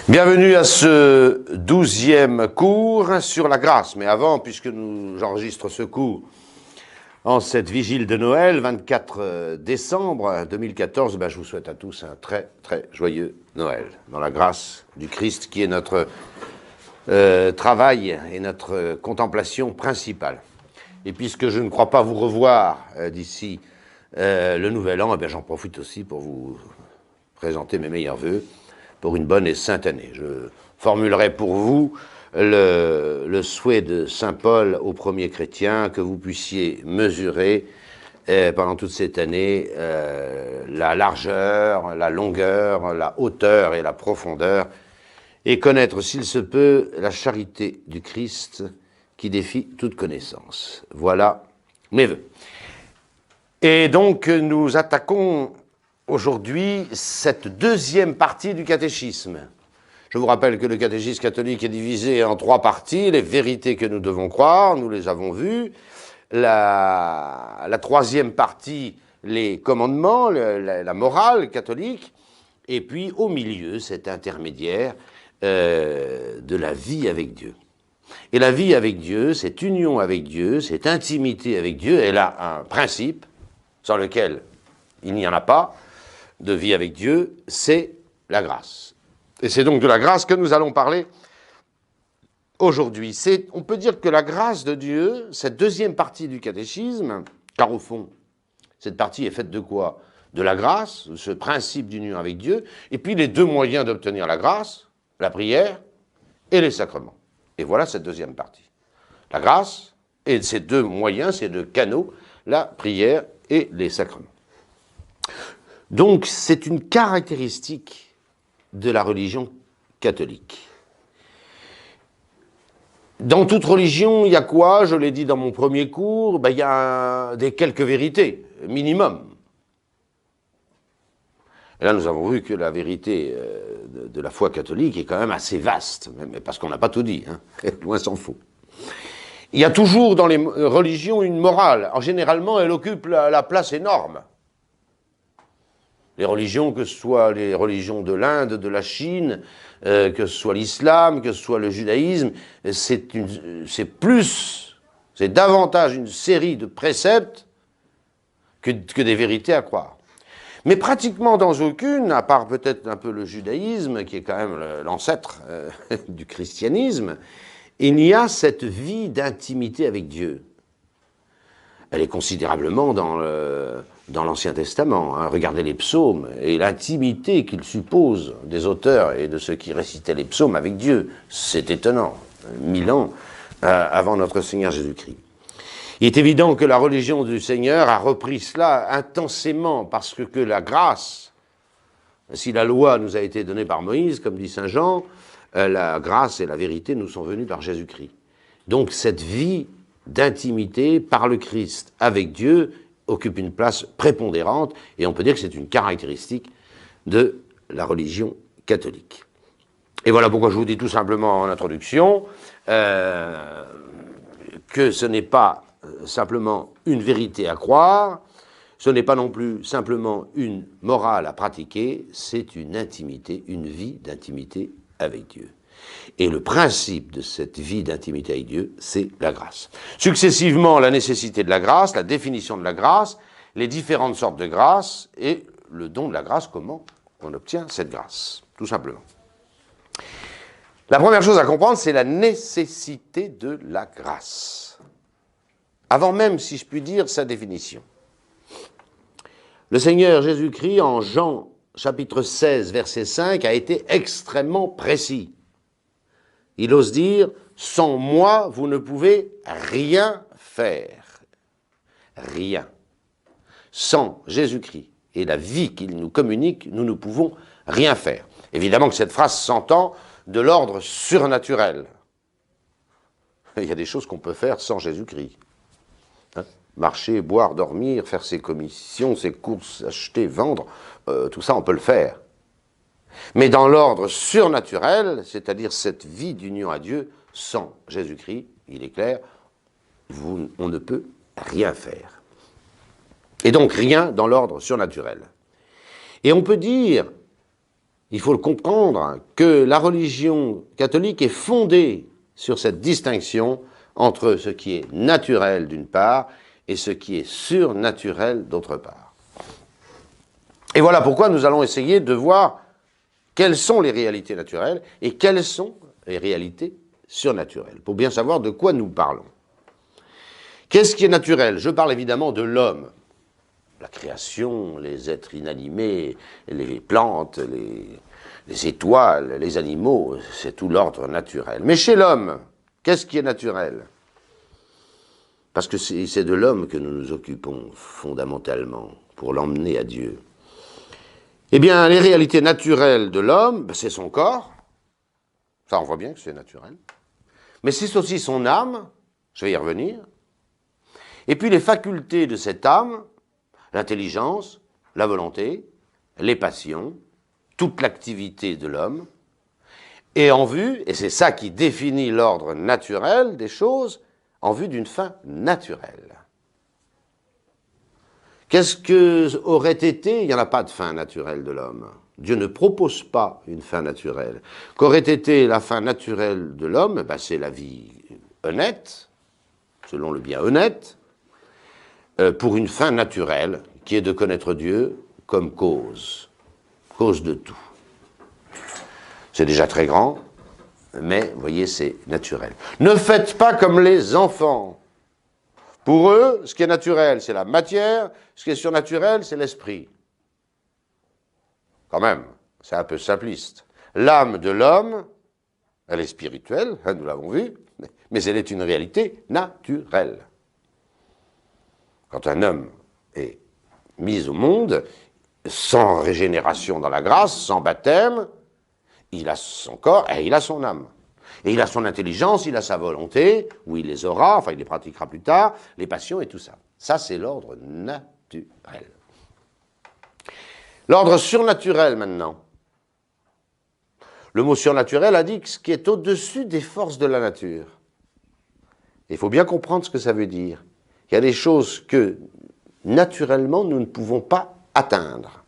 Bienvenue à ce 12e cours sur la grâce. Mais avant, puisque j'enregistre ce cours en cette vigile de Noël, 24 décembre 2014, je vous souhaite à tous un très très joyeux Noël, dans la grâce du Christ qui est notre travail et notre contemplation principale. Et puisque je ne crois pas vous revoir d'ici le Nouvel An, j'en profite aussi pour vous présenter mes meilleurs vœux pour une bonne et sainte année. Je formulerai pour vous le souhait de saint Paul aux premiers chrétiens, que vous puissiez mesurer pendant toute cette année la largeur, la longueur, la hauteur et la profondeur, et connaître, s'il se peut, la charité du Christ qui défie toute connaissance. Voilà mes vœux. Et donc, nous attaquons aujourd'hui cette deuxième partie du catéchisme. Je vous rappelle que le catéchisme catholique est divisé en 3 parties. Les vérités que nous devons croire, nous les avons vues. La 3e partie, les commandements, la morale catholique. Et puis, au milieu, cet intermédiaire de la vie avec Dieu. Et la vie avec Dieu, cette union avec Dieu, cette intimité avec Dieu, elle a un principe sans lequel il n'y en a pas de vie avec Dieu, c'est la grâce. Et c'est donc de la grâce que nous allons parler aujourd'hui. On peut dire que la grâce de Dieu, cette deuxième partie du catéchisme, car au fond, cette partie est faite de quoi? De la grâce, de ce principe d'union avec Dieu, et puis les 2 moyens d'obtenir la grâce, la prière et les sacrements. Et voilà cette deuxième partie. La grâce et ces 2 moyens, ces 2 canaux, la prière et les sacrements. Donc, c'est une caractéristique de la religion catholique. Dans toute religion, il y a quoi? Je l'ai dit dans mon premier cours, il y a quelques vérités, minimum. Et là, nous avons vu que la vérité de la foi catholique est quand même assez vaste, mais parce qu'on n'a pas tout dit, loin s'en faut. Il y a toujours dans les religions une morale. Alors, généralement, elle occupe la place énorme. Les religions, que ce soit les religions de l'Inde, de la Chine, que ce soit l'islam, que ce soit le judaïsme, c'est davantage une série de préceptes que des vérités à croire. Mais pratiquement dans aucune, à part peut-être un peu le judaïsme, qui est quand même l'ancêtre du christianisme, il n'y a cette vie d'intimité avec Dieu. Elle est considérablement dans l'Ancien Testament. Regardez les psaumes et l'intimité qu'ils supposent des auteurs et de ceux qui récitaient les psaumes avec Dieu. C'est étonnant. 1000 ans avant notre Seigneur Jésus-Christ. Il est évident que la religion du Seigneur a repris cela intensément parce que la grâce, si la loi nous a été donnée par Moïse, comme dit saint Jean, la grâce et la vérité nous sont venues par Jésus-Christ. Donc cette vie d'intimité par le Christ avec Dieu occupe une place prépondérante et on peut dire que c'est une caractéristique de la religion catholique. Et voilà pourquoi je vous dis tout simplement en introduction que ce n'est pas simplement une vérité à croire, ce n'est pas non plus simplement une morale à pratiquer, c'est une intimité, une vie d'intimité avec Dieu. Et le principe de cette vie d'intimité avec Dieu, c'est la grâce. Successivement, la nécessité de la grâce, la définition de la grâce, les différentes sortes de grâce et le don de la grâce, comment on obtient cette grâce, tout simplement. La première chose à comprendre, c'est la nécessité de la grâce. Avant même, si je puis dire, sa définition. Le Seigneur Jésus-Christ, en Jean chapitre 16, verset 5, a été extrêmement précis. Il ose dire, sans moi, vous ne pouvez rien faire. Rien. Sans Jésus-Christ et la vie qu'il nous communique, nous ne pouvons rien faire. Évidemment que cette phrase s'entend de l'ordre surnaturel. Il y a des choses qu'on peut faire sans Jésus-Christ. Marcher, boire, dormir, faire ses commissions, ses courses, acheter, vendre, tout ça on peut le faire. Mais dans l'ordre surnaturel, c'est-à-dire cette vie d'union à Dieu, sans Jésus-Christ, il est clair, on ne peut rien faire. Et donc rien dans l'ordre surnaturel. Et on peut dire il faut le comprendre, que la religion catholique est fondée sur cette distinction entre ce qui est naturel d'une part et ce qui est surnaturel d'autre part. Et voilà pourquoi nous allons essayer de voir quelles sont les réalités naturelles et quelles sont les réalités surnaturelles, pour bien savoir de quoi nous parlons. Qu'est-ce qui est naturel? Je parle évidemment de l'homme. La création, les êtres inanimés, les plantes, les étoiles, les animaux, c'est tout l'ordre naturel. Mais chez l'homme, qu'est-ce qui est naturel? Parce que c'est de l'homme que nous nous occupons fondamentalement pour l'emmener à Dieu. Eh bien, les réalités naturelles de l'homme, c'est son corps. Ça, on voit bien que c'est naturel. Mais c'est aussi son âme, je vais y revenir. Et puis les facultés de cette âme, l'intelligence, la volonté, les passions, toute l'activité de l'homme, est en vue, et c'est ça qui définit l'ordre naturel des choses, en vue d'une fin naturelle. Qu'est-ce que aurait été? Il n'y en a pas de fin naturelle de l'homme. Dieu ne propose pas une fin naturelle. Qu'aurait été la fin naturelle de l'homme? Ben, c'est la vie honnête, selon le bien honnête, pour une fin naturelle, qui est de connaître Dieu comme cause de tout. C'est déjà très grand, mais, vous voyez, c'est naturel. Ne faites pas comme les enfants. Pour eux, ce qui est naturel, c'est la matière, ce qui est surnaturel, c'est l'esprit. Quand même, c'est un peu simpliste. L'âme de l'homme, elle est spirituelle, nous l'avons vu, mais elle est une réalité naturelle. Quand un homme est mis au monde, sans régénération dans la grâce, sans baptême, il a son corps et il a son âme. Et il a son intelligence, il a sa volonté, ou il les aura, enfin il les pratiquera plus tard, les passions et tout ça. Ça, c'est l'ordre naturel. L'ordre surnaturel, maintenant. Le mot surnaturel indique ce qui est au-dessus des forces de la nature. Il faut bien comprendre ce que ça veut dire. Il y a des choses que, naturellement, nous ne pouvons pas atteindre.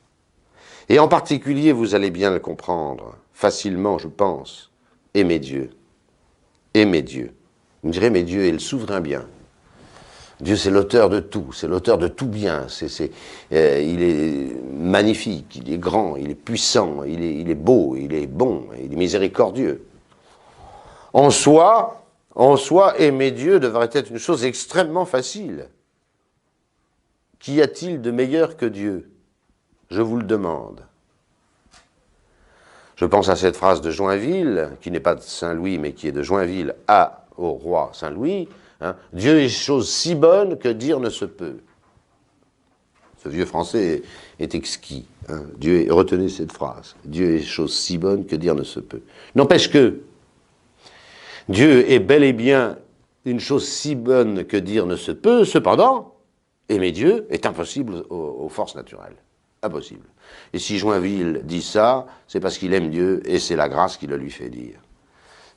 Et en particulier, vous allez bien le comprendre, facilement, je pense, aimer Dieu. Aimer Dieu. Vous me direz, mais Dieu est le souverain bien. Dieu, c'est l'auteur de tout, c'est l'auteur de tout bien. Il est magnifique, il est grand, il est puissant, il est beau, il est bon, il est miséricordieux. En soi, aimer Dieu devrait être une chose extrêmement facile. Qu'y a-t-il de meilleur que Dieu? Je vous le demande. Je pense à cette phrase de Joinville, qui n'est pas de Saint-Louis, mais qui est de Joinville au roi Saint-Louis. Hein, Dieu est chose si bonne que dire ne se peut. Ce vieux français est exquis. Hein. Retenez cette phrase. Dieu est chose si bonne que dire ne se peut. N'empêche que Dieu est bel et bien une chose si bonne que dire ne se peut. Cependant, aimer Dieu est impossible aux forces naturelles. Impossible. Et si Joinville dit ça, c'est parce qu'il aime Dieu et c'est la grâce qui le lui fait dire.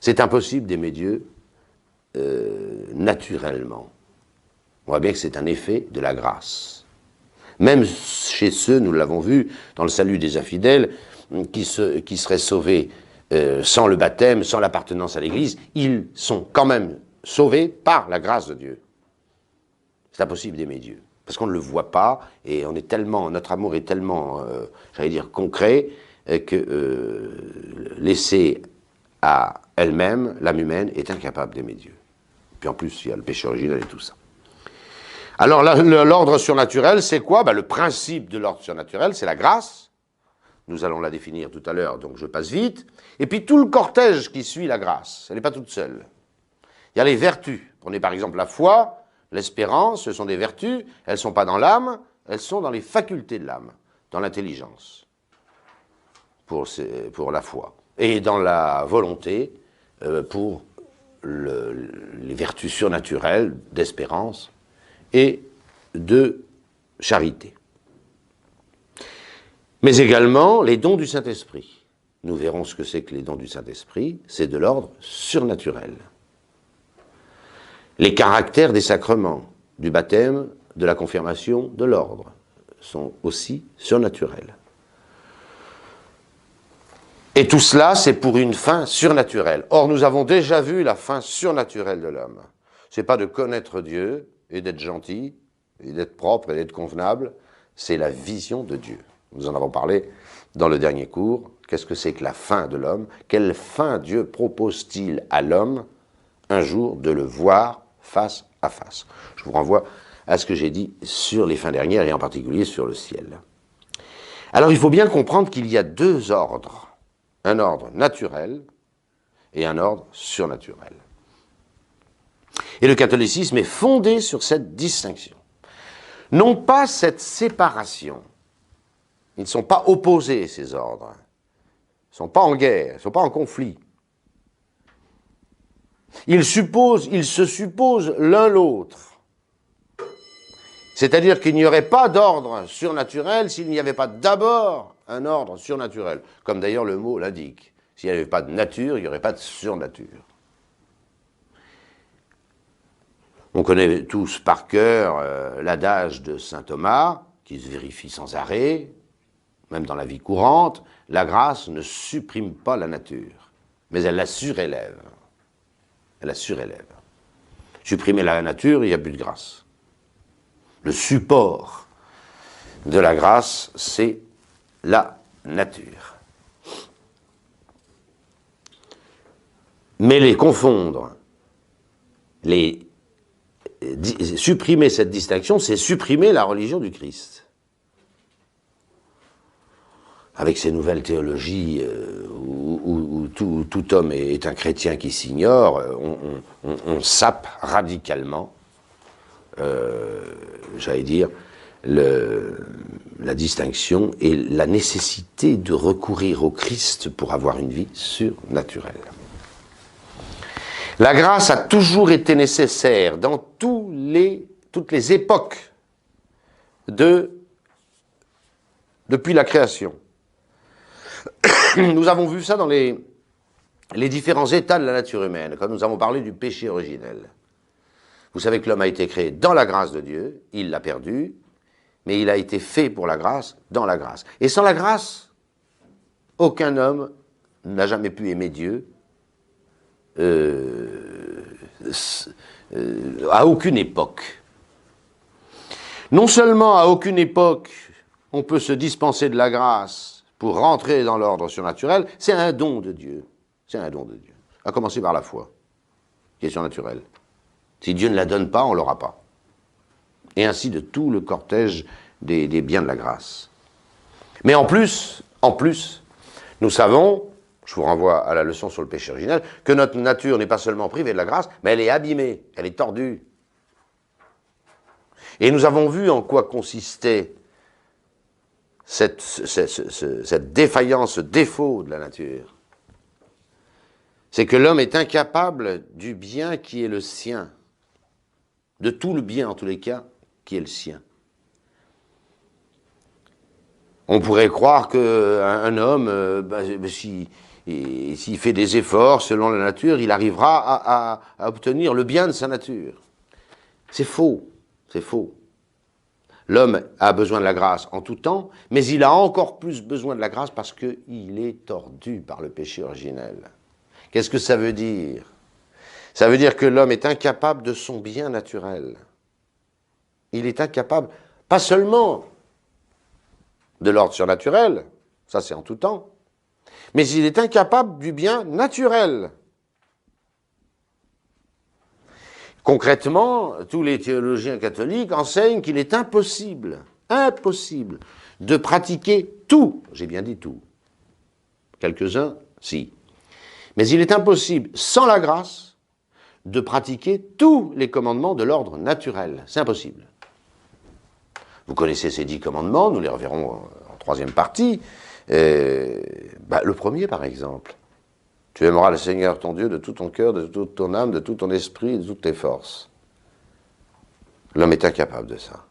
C'est impossible d'aimer Dieu naturellement. On voit bien que c'est un effet de la grâce. Même chez ceux, nous l'avons vu, dans le salut des infidèles, qui seraient sauvés sans le baptême, sans l'appartenance à l'Église, ils sont quand même sauvés par la grâce de Dieu. C'est impossible d'aimer Dieu. Parce qu'on ne le voit pas, et notre amour est tellement, j'allais dire, concret, que laissée à elle-même, l'âme humaine est incapable d'aimer Dieu. Puis en plus, il y a le péché originel et tout ça. Alors, l'ordre surnaturel, c'est quoi? Le principe de l'ordre surnaturel, c'est la grâce. Nous allons la définir tout à l'heure, donc je passe vite. Et puis tout le cortège qui suit la grâce, elle n'est pas toute seule. Il y a les vertus. Prenez par exemple la foi. L'espérance, ce sont des vertus, elles ne sont pas dans l'âme, elles sont dans les facultés de l'âme, dans l'intelligence, pour la foi. Et dans la volonté, pour les vertus surnaturelles d'espérance et de charité. Mais également les dons du Saint-Esprit. Nous verrons ce que c'est que les dons du Saint-Esprit, c'est de l'ordre surnaturel. Les caractères des sacrements, du baptême, de la confirmation, de l'ordre, sont aussi surnaturels. Et tout cela, c'est pour une fin surnaturelle. Or, nous avons déjà vu la fin surnaturelle de l'homme. C'est pas de connaître Dieu et d'être gentil, et d'être propre et d'être convenable, c'est la vision de Dieu. Nous en avons parlé dans le dernier cours. Qu'est-ce que c'est que la fin de l'homme? Quelle fin Dieu propose-t-il à l'homme un jour de le voir face à face? Je vous renvoie à ce que j'ai dit sur les fins dernières et en particulier sur le ciel. Alors il faut bien comprendre qu'il y a deux ordres. Un ordre naturel et un ordre surnaturel. Et le catholicisme est fondé sur cette distinction. Non pas cette séparation. Ils ne sont pas opposés, ces ordres. Ils ne sont pas en guerre, ils ne sont pas en conflit. Ils se supposent l'un l'autre. C'est-à-dire qu'il n'y aurait pas d'ordre surnaturel s'il n'y avait pas d'abord un ordre surnaturel, comme d'ailleurs le mot l'indique. S'il n'y avait pas de nature, il n'y aurait pas de surnature. On connaît tous par cœur l'adage de saint Thomas, qui se vérifie sans arrêt, même dans la vie courante: la grâce ne supprime pas la nature, mais elle la surélève. Elle la surélève. Supprimer la nature, il n'y a plus de grâce. Le support de la grâce, c'est la nature. Mais les confondre, supprimer cette distinction, c'est supprimer la religion du Christ. Avec ces nouvelles théologies où tout homme est un chrétien qui s'ignore, on sape radicalement, j'allais dire, la distinction et la nécessité de recourir au Christ pour avoir une vie surnaturelle. La grâce a toujours été nécessaire dans toutes les époques depuis la création. Nous avons vu ça dans les différents états de la nature humaine, quand nous avons parlé du péché originel. Vous savez que l'homme a été créé dans la grâce de Dieu, il l'a perdu, mais il a été fait pour la grâce, dans la grâce. Et sans la grâce, aucun homme n'a jamais pu aimer Dieu, à aucune époque. Non seulement à aucune époque on peut se dispenser de la grâce pour rentrer dans l'ordre surnaturel, c'est un don de Dieu. C'est un don de Dieu. À commencer par la foi, qui est surnaturelle. Si Dieu ne la donne pas, on ne l'aura pas. Et ainsi de tout le cortège des biens de la grâce. Mais en plus, nous savons, je vous renvoie à la leçon sur le péché originel, que notre nature n'est pas seulement privée de la grâce, mais elle est abîmée, elle est tordue. Et nous avons vu en quoi consistait cette défaillance, ce défaut de la nature. C'est que l'homme est incapable du bien qui est le sien, de tout le bien en tous les cas qui est le sien. On pourrait croire qu'un homme, s'il fait des efforts selon la nature, il arrivera à obtenir le bien de sa nature. C'est faux, c'est faux. L'homme a besoin de la grâce en tout temps, mais il a encore plus besoin de la grâce parce qu'il est tordu par le péché originel. Qu'est-ce que ça veut dire? Ça veut dire que l'homme est incapable de son bien naturel. Il est incapable, pas seulement de l'ordre surnaturel, ça c'est en tout temps, mais il est incapable du bien naturel. Concrètement, tous les théologiens catholiques enseignent qu'il est impossible de pratiquer tout, j'ai bien dit tout, quelques-uns, si, mais il est impossible, sans la grâce, de pratiquer tous les commandements de l'ordre naturel. C'est impossible. Vous connaissez ces 10 commandements, nous les reverrons en troisième partie. Le premier, par exemple. Tu aimeras le Seigneur ton Dieu de tout ton cœur, de toute ton âme, de tout ton esprit, de toutes tes forces. L'homme est incapable de ça.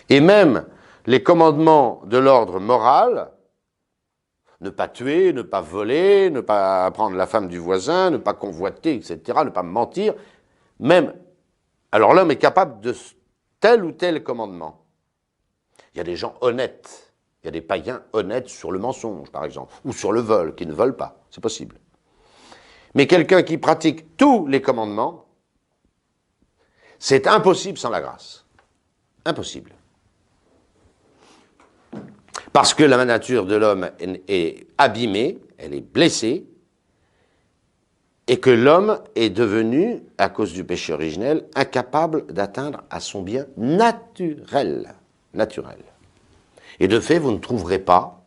Et même les commandements de l'ordre moral, ne pas tuer, ne pas voler, ne pas prendre la femme du voisin, ne pas convoiter, etc., ne pas mentir, même. Alors l'homme est capable de tel ou tel commandement. Il y a des gens honnêtes Il y a des païens honnêtes sur le mensonge, par exemple, ou sur le vol, qui ne volent pas. C'est possible. Mais quelqu'un qui pratique tous les commandements, c'est impossible sans la grâce. Impossible. Parce que la nature de l'homme est abîmée, elle est blessée, et que l'homme est devenu, à cause du péché originel, incapable d'atteindre à son bien naturel. Naturel. Et de fait, vous ne trouverez pas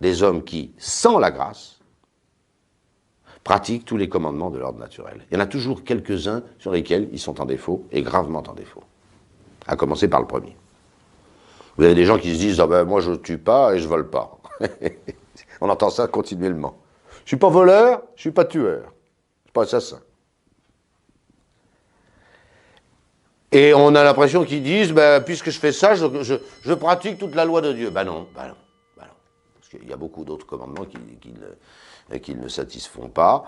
des hommes qui, sans la grâce, pratiquent tous les commandements de l'ordre naturel. Il y en a toujours quelques-uns sur lesquels ils sont en défaut, et gravement en défaut. À commencer par le premier. Vous avez des gens qui se disent « Ah ben moi je ne tue pas et je ne vole pas ». On entend ça continuellement. Je ne suis pas voleur, je ne suis pas tueur. Je ne suis pas assassin. Et on a l'impression qu'ils disent ben, « Puisque je fais ça, je pratique toute la loi de Dieu ». Ben non, ben non, ben non. Parce qu'il y a beaucoup d'autres commandements qui ne satisfont pas.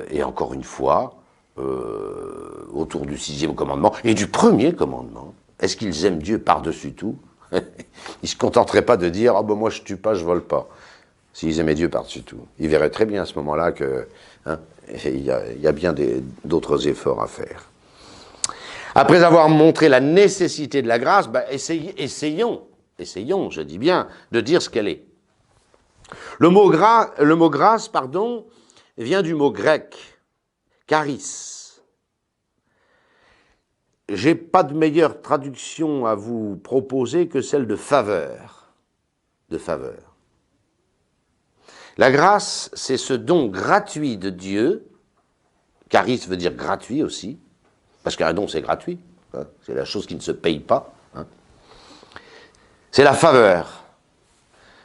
Et encore une fois, autour du 6e commandement et du 1er commandement, est-ce qu'ils aiment Dieu par-dessus tout? Ils ne se contenteraient pas de dire « Ah ben moi je ne tue pas, je ne vole pas ». S'ils aimaient Dieu par-dessus tout. Ils verraient très bien à ce moment-là qu'il y a bien d'autres efforts à faire. Après avoir montré la nécessité de la grâce, ben essayons, je dis bien, de dire ce qu'elle est. Le mot grâce, vient du mot grec, charis. J'ai pas de meilleure traduction à vous proposer que celle de faveur. De faveur. La grâce, c'est ce don gratuit de Dieu. Charis veut dire gratuit aussi, parce qu'un don, c'est gratuit. Hein, c'est la chose qui ne se paye pas. Hein. C'est la faveur.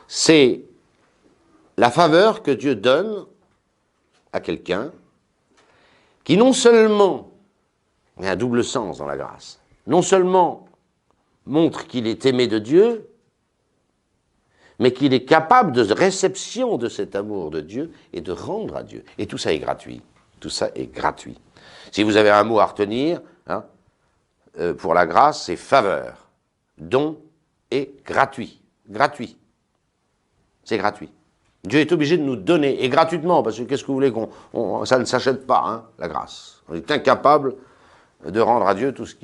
C'est la faveur que Dieu donne à quelqu'un qui non seulement, il y a un double sens dans la grâce, non seulement montre qu'il est aimé de Dieu, mais qu'il est capable de réception de cet amour de Dieu et de rendre à Dieu. Et tout ça est gratuit. Tout ça est gratuit. Si vous avez un mot à retenir, hein, pour la grâce, c'est faveur. Don et gratuit. Gratuit. C'est gratuit. Dieu est obligé de nous donner, et gratuitement, parce que qu'est-ce que vous voulez ça ne s'achète pas, hein, la grâce. On est incapable de rendre à Dieu tout ce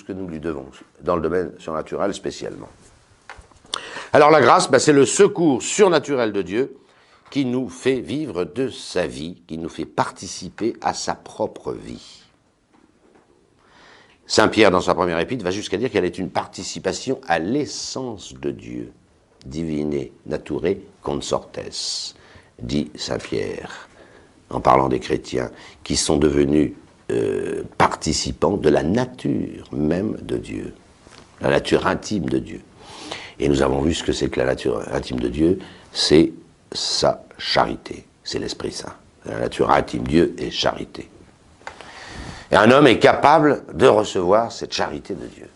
que nous lui devons, dans le domaine surnaturel spécialement. Alors la grâce, c'est le secours surnaturel de Dieu qui nous fait vivre de sa vie, qui nous fait participer à sa propre vie. Saint Pierre, dans sa première épître, va jusqu'à dire qu'elle est une participation à l'essence de Dieu, divine, naturé, consortes, dit Saint Pierre, en parlant des chrétiens, qui sont devenus participants de la nature même de Dieu, la nature intime de Dieu. Et nous avons vu ce que c'est que la nature intime de Dieu, c'est sa charité, c'est l'Esprit Saint. La nature intime de Dieu est charité. Et un homme est capable de recevoir cette charité de Dieu.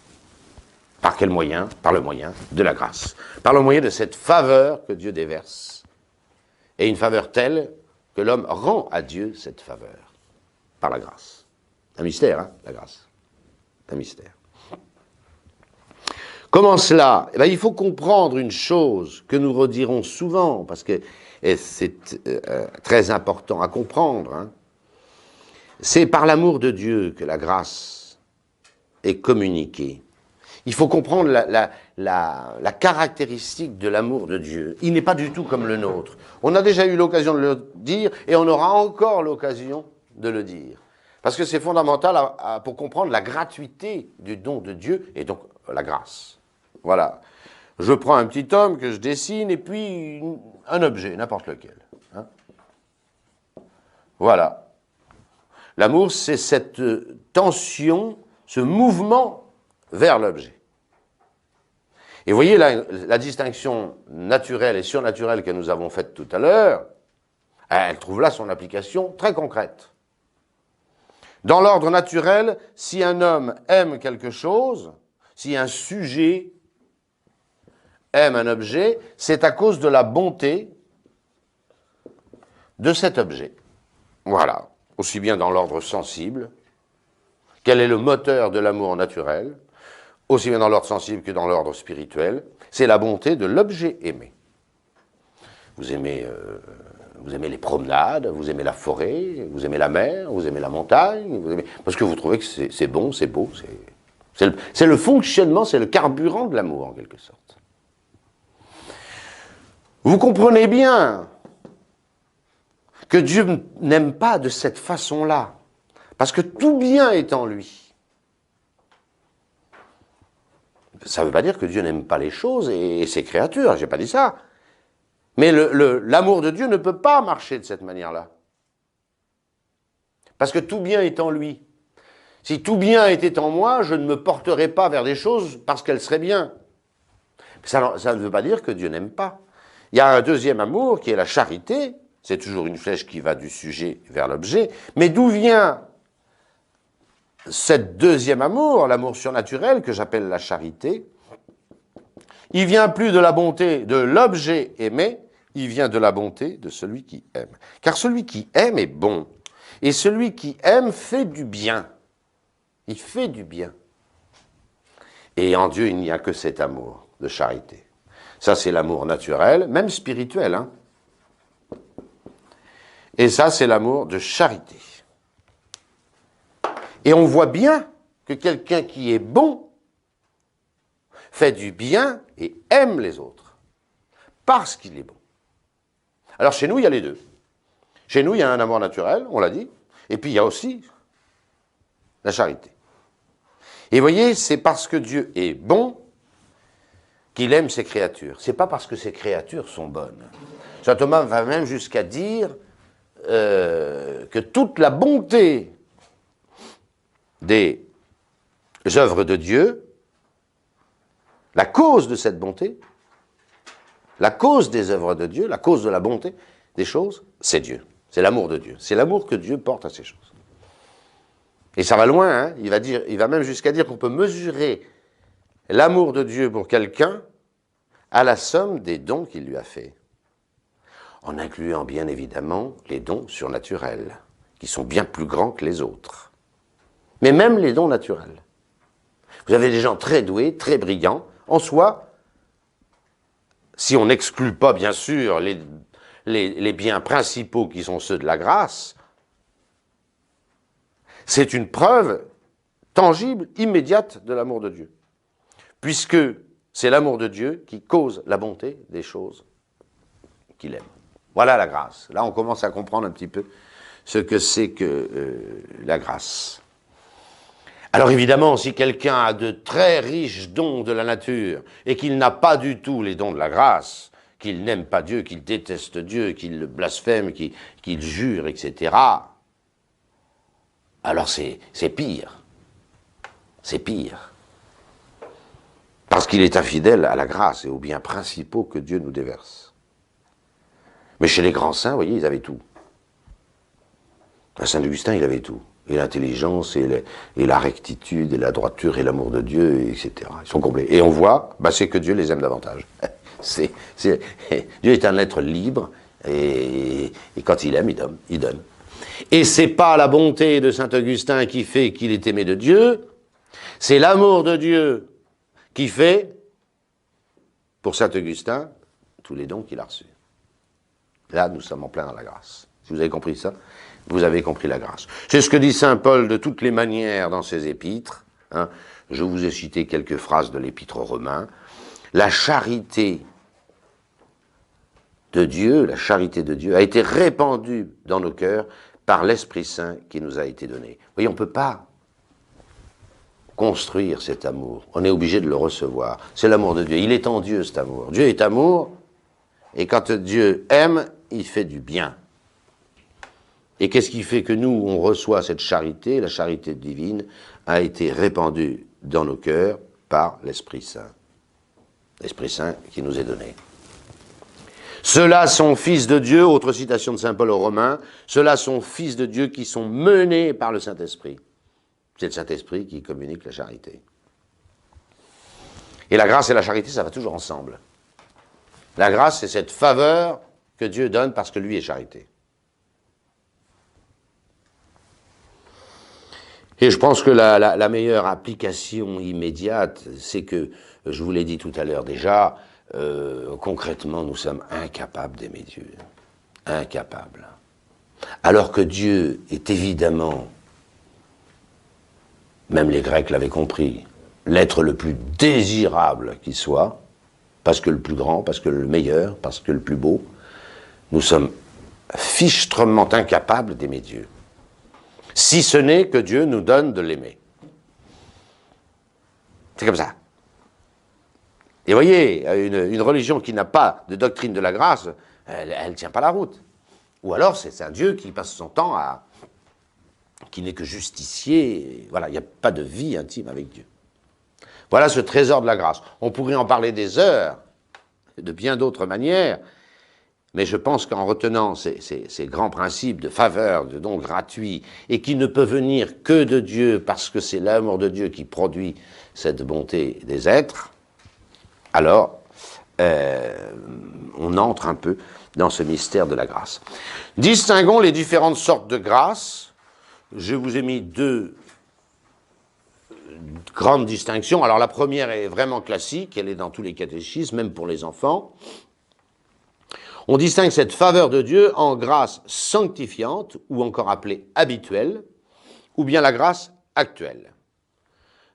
Par quel moyen? Par le moyen de la grâce. Par le moyen de cette faveur que Dieu déverse. Et une faveur telle que l'homme rend à Dieu cette faveur. Par la grâce. Un mystère, hein, la grâce. Un mystère. Comment cela? Il faut comprendre une chose que nous redirons souvent, parce que c'est très important à comprendre. Hein. C'est par l'amour de Dieu que la grâce est communiquée. Il faut comprendre la caractéristique de l'amour de Dieu. Il n'est pas du tout comme le nôtre. On a déjà eu l'occasion de le dire, et on aura encore l'occasion de le dire. Parce que c'est fondamental pour comprendre la gratuité du don de Dieu, et donc la grâce. Voilà. Je prends un petit homme que je dessine et puis un objet, n'importe lequel. Hein. Voilà. L'amour, c'est cette tension, ce mouvement vers l'objet. Et vous voyez la distinction naturelle et surnaturelle que nous avons faite tout à l'heure, elle trouve là son application très concrète. Dans l'ordre naturel, si un homme aime quelque chose, si un sujet aime un objet, c'est à cause de la bonté de cet objet. Voilà. Aussi bien dans l'ordre sensible, quel est le moteur de l'amour naturel, aussi bien dans l'ordre sensible que dans l'ordre spirituel, c'est la bonté de l'objet aimé. Vous aimez les promenades, vous aimez la forêt, vous aimez la mer, vous aimez la montagne, parce que vous trouvez que c'est bon, c'est beau, c'est le fonctionnement, c'est le carburant de l'amour en quelque sorte. Vous comprenez bien que Dieu n'aime pas de cette façon-là, parce que tout bien est en lui. Ça ne veut pas dire que Dieu n'aime pas les choses et ses créatures, je n'ai pas dit ça. Mais l'amour de Dieu ne peut pas marcher de cette manière-là. Parce que tout bien est en lui. Si tout bien était en moi, je ne me porterais pas vers des choses parce qu'elles seraient bien. Ça ne veut pas dire que Dieu n'aime pas. Il y a un deuxième amour qui est la charité. C'est toujours une flèche qui va du sujet vers l'objet. Mais d'où vient ce deuxième amour, l'amour surnaturel que j'appelle la charité? Il vient plus de la bonté de l'objet aimé, il vient de la bonté de celui qui aime. Car celui qui aime est bon. Et celui qui aime fait du bien. Il fait du bien. Et en Dieu, il n'y a que cet amour de charité. Ça, c'est l'amour naturel, même spirituel. Hein. Et ça, c'est l'amour de charité. Et on voit bien que quelqu'un qui est bon fait du bien et aime les autres. Parce qu'il est bon. Alors chez nous, il y a les deux. Chez nous, il y a un amour naturel, on l'a dit, et puis il y a aussi la charité. Et vous voyez, c'est parce que Dieu est bon qu'il aime ses créatures. C'est pas parce que ses créatures sont bonnes. Saint Thomas va même jusqu'à dire que toute la bonté des œuvres de Dieu, la cause de cette bonté, la cause des œuvres de Dieu, la cause de la bonté des choses, c'est Dieu. C'est l'amour de Dieu. C'est l'amour que Dieu porte à ces choses. Et ça va loin, hein. Il va même jusqu'à dire qu'on peut mesurer l'amour de Dieu pour quelqu'un à la somme des dons qu'il lui a faits. En incluant bien évidemment les dons surnaturels, qui sont bien plus grands que les autres. Mais même les dons naturels. Vous avez des gens très doués, très brillants, en soi, si on n'exclut pas bien sûr les biens principaux qui sont ceux de la grâce, c'est une preuve tangible, immédiate de l'amour de Dieu. Puisque c'est l'amour de Dieu qui cause la bonté des choses qu'il aime. Voilà la grâce. Là, on commence à comprendre un petit peu ce que c'est que la grâce. Alors évidemment, si quelqu'un a de très riches dons de la nature et qu'il n'a pas du tout les dons de la grâce, qu'il n'aime pas Dieu, qu'il déteste Dieu, qu'il le blasphème, qu'il jure, etc., alors c'est pire. C'est pire. Parce qu'il est infidèle à la grâce et aux biens principaux que Dieu nous déverse. Mais chez les grands saints, vous voyez, ils avaient tout. Saint Augustin, il avait tout. Et l'intelligence, et la rectitude, et la droiture, et l'amour de Dieu, etc. Ils sont complets. Et on voit, c'est que Dieu les aime davantage. Dieu est un être libre, et quand il aime, il donne. Et c'est pas la bonté de Saint Augustin qui fait qu'il est aimé de Dieu, c'est l'amour de Dieu qui fait, pour Saint Augustin, tous les dons qu'il a reçus. Là, nous sommes en plein dans la grâce. Si vous avez compris ça, vous avez compris la grâce. C'est ce que dit saint Paul de toutes les manières dans ses épîtres. Hein. Je vous ai cité quelques phrases de l'épître aux Romains. La charité de Dieu a été répandue dans nos cœurs par l'Esprit Saint qui nous a été donné. Vous voyez, on ne peut pas construire cet amour. On est obligé de le recevoir. C'est l'amour de Dieu. Il est en Dieu, cet amour. Dieu est amour, et quand Dieu aime, il fait du bien. Et qu'est-ce qui fait que nous, on reçoit cette charité? La charité divine a été répandue dans nos cœurs par l'Esprit Saint. L'Esprit Saint qui nous est donné. Ceux-là sont fils de Dieu, autre citation de saint Paul aux Romains, ceux-là sont fils de Dieu qui sont menés par le Saint-Esprit. C'est le Saint-Esprit qui communique la charité. Et la grâce et la charité, ça va toujours ensemble. La grâce, c'est cette faveur que Dieu donne parce que lui est charité. Et je pense que la meilleure application immédiate, c'est que, je vous l'ai dit tout à l'heure déjà, concrètement, nous sommes incapables d'aimer Dieu. Incapables. Alors que Dieu est évidemment, même les Grecs l'avaient compris, l'être le plus désirable qui soit, parce que le plus grand, parce que le meilleur, parce que le plus beau, nous sommes fichtrement incapables d'aimer Dieu. Si ce n'est que Dieu nous donne de l'aimer. C'est comme ça. Et vous voyez, une religion qui n'a pas de doctrine de la grâce, elle ne tient pas la route. Ou alors c'est un Dieu qui passe son temps à... qui n'est que justicier. Voilà, il n'y a pas de vie intime avec Dieu. Voilà ce trésor de la grâce. On pourrait en parler des heures, de bien d'autres manières, mais je pense qu'en retenant ces grands principes de faveur, de dons gratuits, et qui ne peut venir que de Dieu, parce que c'est l'amour de Dieu qui produit cette bonté des êtres, alors on entre un peu dans ce mystère de la grâce. Distinguons les différentes sortes de grâce. Je vous ai mis deux grandes distinctions. Alors la première est vraiment classique, elle est dans tous les catéchismes, même pour les enfants. On distingue cette faveur de Dieu en grâce sanctifiante, ou encore appelée habituelle, ou bien la grâce actuelle.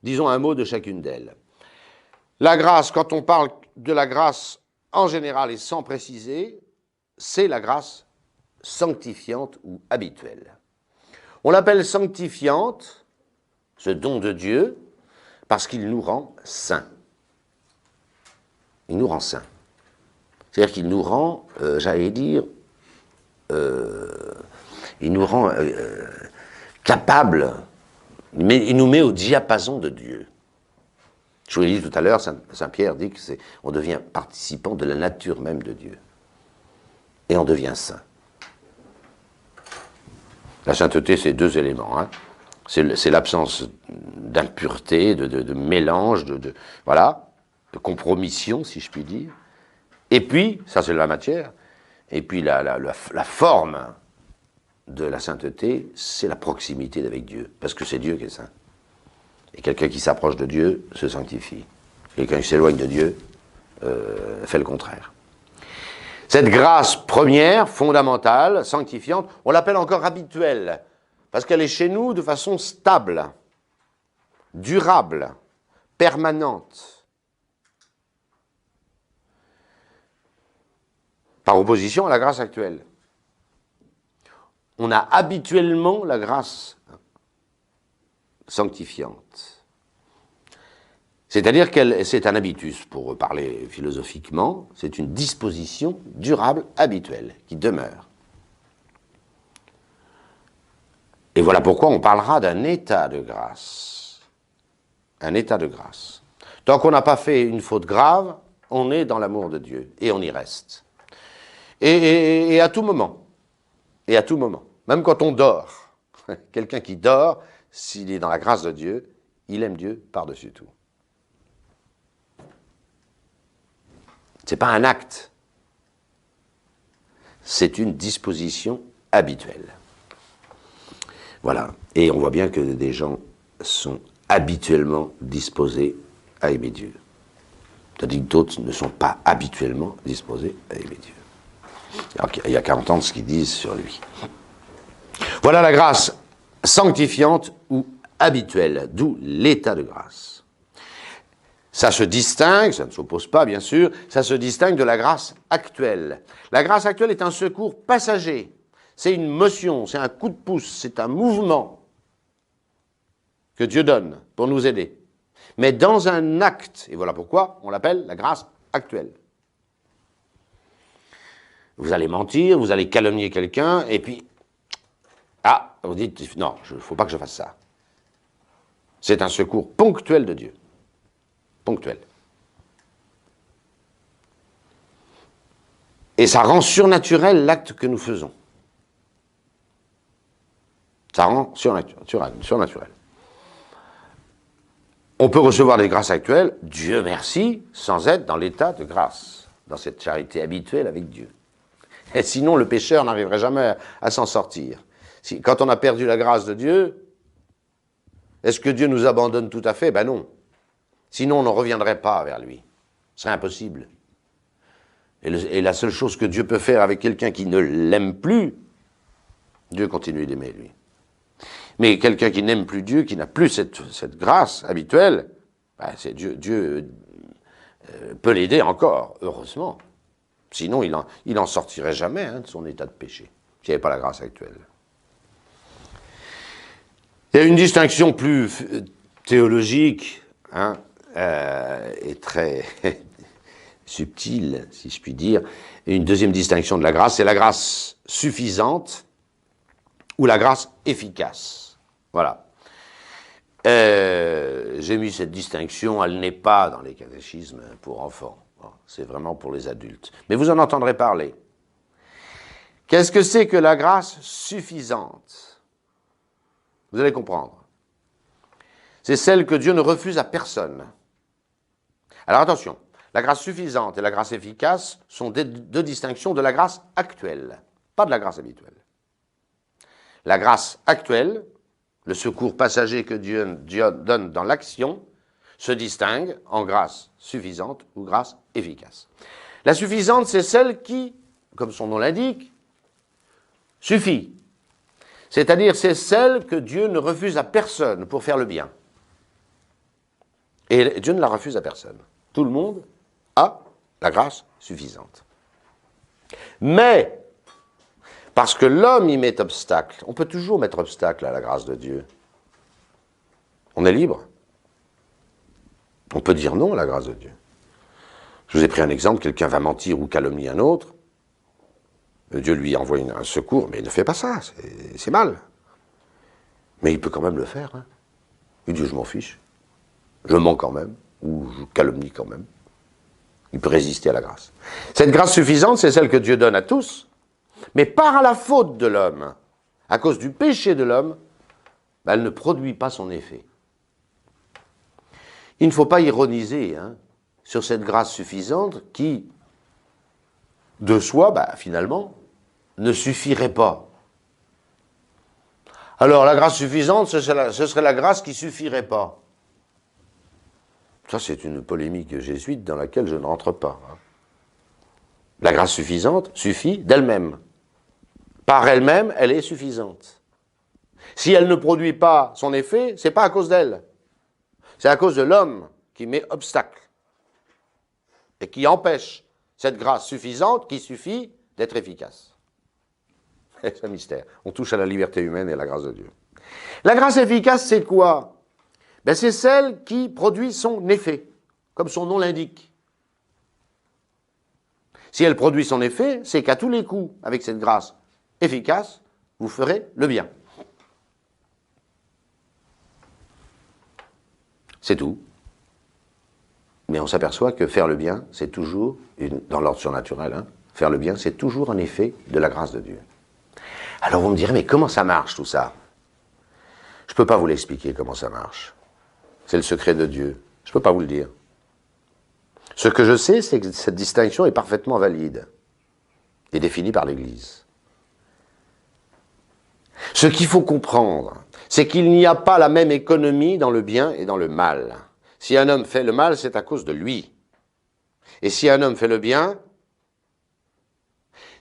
Disons un mot de chacune d'elles. La grâce, quand on parle de la grâce en général et sans préciser, c'est la grâce sanctifiante ou habituelle. On l'appelle sanctifiante, ce don de Dieu, parce qu'il nous rend saints. Il nous rend saints. C'est-à-dire qu'il nous rend, j'allais dire, il nous rend capables, mais il nous met au diapason de Dieu. Je vous l'ai dit tout à l'heure, Saint Pierre dit qu'on devient participant de la nature même de Dieu. Et on devient saint. La sainteté, c'est deux éléments. Hein. C'est l'absence d'impureté, de mélange, voilà, de compromission, si je puis dire. Et puis, ça c'est la matière, et puis la forme de la sainteté, c'est la proximité avec Dieu, parce que c'est Dieu qui est saint. Et quelqu'un qui s'approche de Dieu se sanctifie. Quelqu'un qui s'éloigne de Dieu fait le contraire. Cette grâce première, fondamentale, sanctifiante, on l'appelle encore habituelle, parce qu'elle est chez nous de façon stable, durable, permanente. Par opposition à la grâce actuelle. On a habituellement la grâce sanctifiante. C'est-à-dire que c'est un habitus, pour parler philosophiquement, c'est une disposition durable, habituelle, qui demeure. Et voilà pourquoi on parlera d'un état de grâce. Un état de grâce. Tant qu'on n'a pas fait une faute grave, on est dans l'amour de Dieu, et on y reste. Et à tout moment. Et à tout moment. Même quand on dort. Quelqu'un qui dort, s'il est dans la grâce de Dieu, il aime Dieu par-dessus tout. Ce n'est pas un acte. C'est une disposition habituelle. Voilà. Et on voit bien que des gens sont habituellement disposés à aimer Dieu. Tandis que d'autres ne sont pas habituellement disposés à aimer Dieu. Alors, il y a qu'à entendre ce qu'ils disent sur lui. Voilà la grâce sanctifiante ou habituelle, d'où l'état de grâce. Ça se distingue, ça ne s'oppose pas bien sûr, ça se distingue de la grâce actuelle. La grâce actuelle est un secours passager, c'est une motion, c'est un coup de pouce, c'est un mouvement que Dieu donne pour nous aider. Mais dans un acte, et voilà pourquoi on l'appelle la grâce actuelle. Vous allez mentir, vous allez calomnier quelqu'un, et puis, ah, vous dites, non, il ne faut pas que je fasse ça. C'est un secours ponctuel de Dieu. Ponctuel. Et ça rend surnaturel l'acte que nous faisons. Ça rend surnaturel. On peut recevoir des grâces actuelles, Dieu merci, sans être dans l'état de grâce, dans cette charité habituelle avec Dieu. Et sinon, le pécheur n'arriverait jamais à s'en sortir. Quand on a perdu la grâce de Dieu, Est-ce que Dieu nous abandonne tout à fait? Ben non. Sinon, on n'en reviendrait pas vers lui. Ce serait impossible. Et la seule chose que Dieu peut faire avec quelqu'un qui ne l'aime plus, Dieu continue d'aimer, lui. Mais quelqu'un qui n'aime plus Dieu, qui n'a plus cette grâce habituelle, ben c'est Dieu peut l'aider encore, heureusement. Sinon, il en sortirait jamais de son état de péché, s'il n'y avait pas la grâce actuelle. Il y a une distinction plus théologique et très subtile, si je puis dire. Et une deuxième distinction de la grâce, c'est la grâce suffisante ou la grâce efficace. Voilà. J'ai mis cette distinction, elle n'est pas dans les catéchismes pour enfants. C'est vraiment pour les adultes. Mais vous en entendrez parler. Qu'est-ce que c'est que la grâce suffisante? Vous allez comprendre. C'est celle que Dieu ne refuse à personne. Alors attention, la grâce suffisante et la grâce efficace sont deux distinctions de la grâce actuelle, pas de la grâce habituelle. La grâce actuelle, le secours passager que Dieu donne dans l'action, se distingue en grâce suffisante ou grâce efficace. La suffisante, c'est celle qui, comme son nom l'indique, suffit. C'est-à-dire, c'est celle que Dieu ne refuse à personne pour faire le bien. Et Dieu ne la refuse à personne. Tout le monde a la grâce suffisante. Mais, parce que l'homme y met obstacle, on peut toujours mettre obstacle à la grâce de Dieu. On est libre. On peut dire non à la grâce de Dieu. Je vous ai pris un exemple, quelqu'un va mentir ou calomnier un autre, Dieu lui envoie un secours, mais il ne fait pas ça, c'est mal. Mais il peut quand même le faire. Il dit, je m'en fiche, je mens quand même, ou je calomnie quand même. Il peut résister à la grâce. Cette grâce suffisante, c'est celle que Dieu donne à tous, mais par la faute de l'homme, à cause du péché de l'homme, elle ne produit pas son effet. Il ne faut pas ironiser sur cette grâce suffisante qui, de soi, finalement, ne suffirait pas. Alors, la grâce suffisante, ce serait la grâce qui ne suffirait pas. Ça, c'est une polémique jésuite dans laquelle je ne rentre pas. La grâce suffisante suffit d'elle-même. Par elle-même, elle est suffisante. Si elle ne produit pas son effet, ce n'est pas à cause d'elle. C'est à cause de l'homme qui met obstacle et qui empêche cette grâce suffisante qui suffit d'être efficace. C'est un mystère. On touche à la liberté humaine et à la grâce de Dieu. La grâce efficace, c'est quoi? C'est celle qui produit son effet, comme son nom l'indique. Si elle produit son effet, c'est qu'à tous les coups, avec cette grâce efficace, vous ferez le bien. C'est tout. Mais on s'aperçoit que faire le bien, c'est toujours, dans l'ordre surnaturel, faire le bien, c'est toujours un effet de la grâce de Dieu. Alors vous me direz, mais comment ça marche tout ça? Je ne peux pas vous l'expliquer comment ça marche. C'est le secret de Dieu. Je ne peux pas vous le dire. Ce que je sais, c'est que cette distinction est parfaitement valide et définie par l'Église. Ce qu'il faut comprendre, c'est qu'il n'y a pas la même économie dans le bien et dans le mal. Si un homme fait le mal, c'est à cause de lui. Et si un homme fait le bien,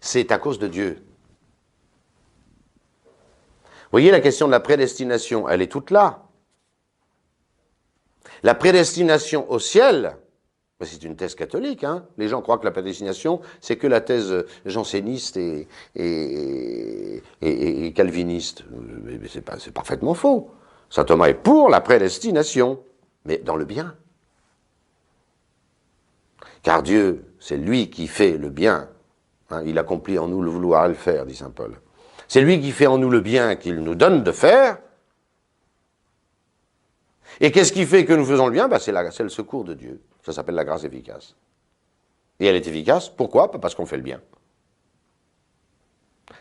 c'est à cause de Dieu. Vous voyez, la question de la prédestination, elle est toute là. La prédestination au ciel, c'est une thèse catholique. Les gens croient que la prédestination, c'est que la thèse janséniste et calviniste. Mais c'est parfaitement faux. Saint Thomas est pour la prédestination, mais dans le bien. Car Dieu, c'est lui qui fait le bien. Il accomplit en nous le vouloir et le faire, dit saint Paul. C'est lui qui fait en nous le bien qu'il nous donne de faire. Et qu'est-ce qui fait que nous faisons le bien? C'est le secours de Dieu. Ça s'appelle la grâce efficace. Et elle est efficace, pourquoi? Parce qu'on fait le bien.